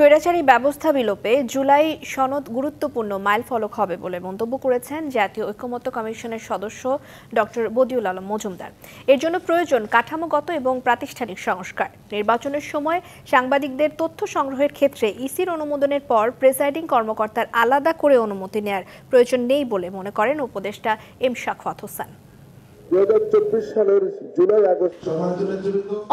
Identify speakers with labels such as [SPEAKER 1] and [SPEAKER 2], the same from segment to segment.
[SPEAKER 1] স্বৈরাচারী ব্যবস্থা বিলোপে জুলাই সনদ গুরুত্বপূর্ণ মাইলফলক হবে বলে মন্তব্য করেছেন জাতীয় ঐকমত্য কমিশনের সদস্য ডক্টর বদিউল আলম মজুমদার। এর জন্য প্রয়োজন কাঠামোগত এবং প্রাতিষ্ঠানিক সংস্কার। নির্বাচনের সময় সাংবাদিকদের তথ্য সংগ্রহের ক্ষেত্রে ইসির অনুমোদনের পর প্রিসাইডিং কর্মকর্তার আলাদা করে অনুমতি নেয়ার প্রয়োজন নেই বলে মনে করেন উপদেষ্টা এম শাখাওয়াত হোসেন।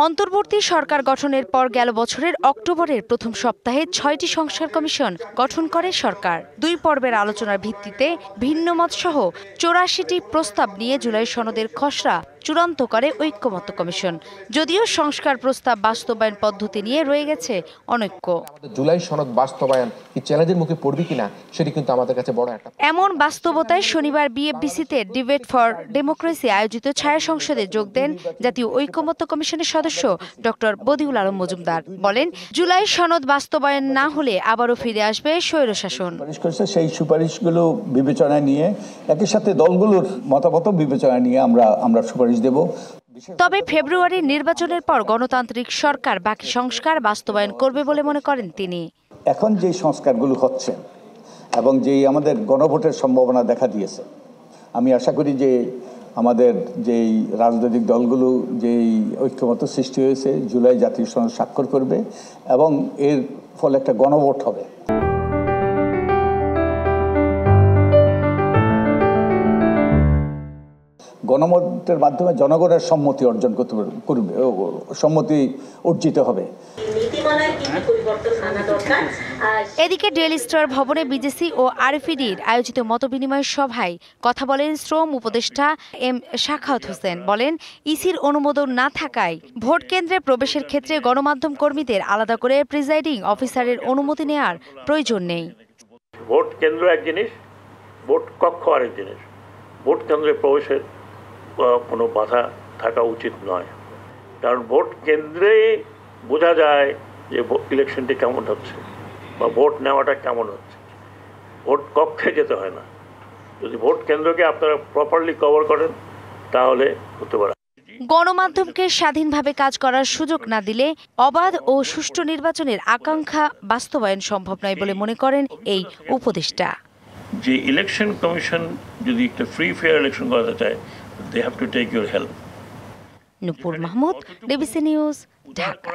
[SPEAKER 2] অন্তর্বর্তী সরকার গঠনের পর গেল বছরের অক্টোবরের প্রথম সপ্তাহে ৬টি সংস্কার কমিশন গঠন করে সরকার। ২ পর্বের আলোচনার ভিত্তিতে ভিন্নমত সহ ৮৪টি প্রস্তাব নিয়ে জুলাই সনদের খসড়া চূড়ান্ত করে ঐকমত্য কমিশন। যদিও সংস্কার প্রস্তাব বাস্তবায়ন পদ্ধতি নিয়ে রয়ে গেছে অনৈক্য।
[SPEAKER 3] জুলাই সনদ বাস্তবায়ন কি চ্যালেঞ্জের মুখে পড়বে কিনা সেটি কিন্তু আমাদের কাছে বড় একটা।
[SPEAKER 2] এমন বাস্তবতায় শনিবার বিএফডিসিতে ডিবেট ফর ডেমোক্রেসি আয়োজিত ছায়া সংসদে যোগ দেন জাতীয় ঐকমত্য কমিশনের সদস্য ডক্টর বদিউল আলম মজুমদার। বলেন, জুলাই সনদ বাস্তবায়ন না হলে আবারও ফিরে আসবে স্বৈরশাসন।
[SPEAKER 4] সেই সুপারিশগুলো বিবেচনায় নিয়ে একই সাথে দলগুলোর মতামত বিবেচনায় নিয়ে আমরা সুপারিশ দেব।
[SPEAKER 2] তবে ফেব্রুয়ারির নির্বাচনের পর গণতান্ত্রিক সরকার বাকি সংস্কার বাস্তবায়ন করবে বলে মনে করেন তিনি।
[SPEAKER 4] এখন যে সংস্কারগুলো হচ্ছে এবং যেই আমাদের গণভোটের সম্ভাবনা দেখা দিয়েছে, আমি আশা করি যে আমাদের যেই রাজনৈতিক দলগুলো যেই ঐক্যমত্য সৃষ্টি হয়েছে জুলাই জাতীয় সনদ স্বাক্ষর করবে এবং এর ফলে একটা গণভোট হবে। গণভোটের মাধ্যমে জনগণের সম্মতি অর্জন করবে, সম্মতি অর্জিত হবে।
[SPEAKER 2] এদিকে ডেইলি স্টার ভবনে বিজেসি ও আরএফইডির আয়োজিত মতবিনিময় সভায় কথা বলেন শ্রম উপদেষ্টা এম শাখাওয়াত হোসেন। বলেন, ইসির অনুমোদন না থাকায় ভোট কেন্দ্রে প্রবেশের ক্ষেত্রে গণমাধ্যম কর্মীদের আলাদা করে প্রিসাইডিং অফিসারের অনুমতি নেওয়ার প্রয়োজন নেই।
[SPEAKER 5] ভোট কেন্দ্র এক জিনিস, ভোট কক্ষ আরেক জিনিস। ভোট কেন্দ্রে প্রবেশের কোনো বাধা থাকা উচিত নয়, কারণ ভোট কেন্দ্রে বোঝা যায় যে ইলেকশনটি কেমন হচ্ছে বা ভোট নেওয়াটা কেমন হচ্ছে। ভোট কক্ষে যেতে হয় না। যদি ভোট কেন্দ্রকে আপনারা প্রপারলি কভার করেন তাহলে হতে পারে।
[SPEAKER 2] গণমাধ্যমকে স্বাধীনভাবে কাজ করার সুযোগ না দিলে অবাধ ও সুষ্ঠু নির্বাচনের আকাঙ্ক্ষা বাস্তবায়ন সম্ভব নয় বলে মনে করেন এই উপদেষ্টা।
[SPEAKER 5] যে ইলেকশন কমিশন যদি একটা ফ্রি ফেয়ার ইলেকশন করাতে চায়, they have to take your help.
[SPEAKER 2] Nupur Mahmud, DBC news, Dhaka.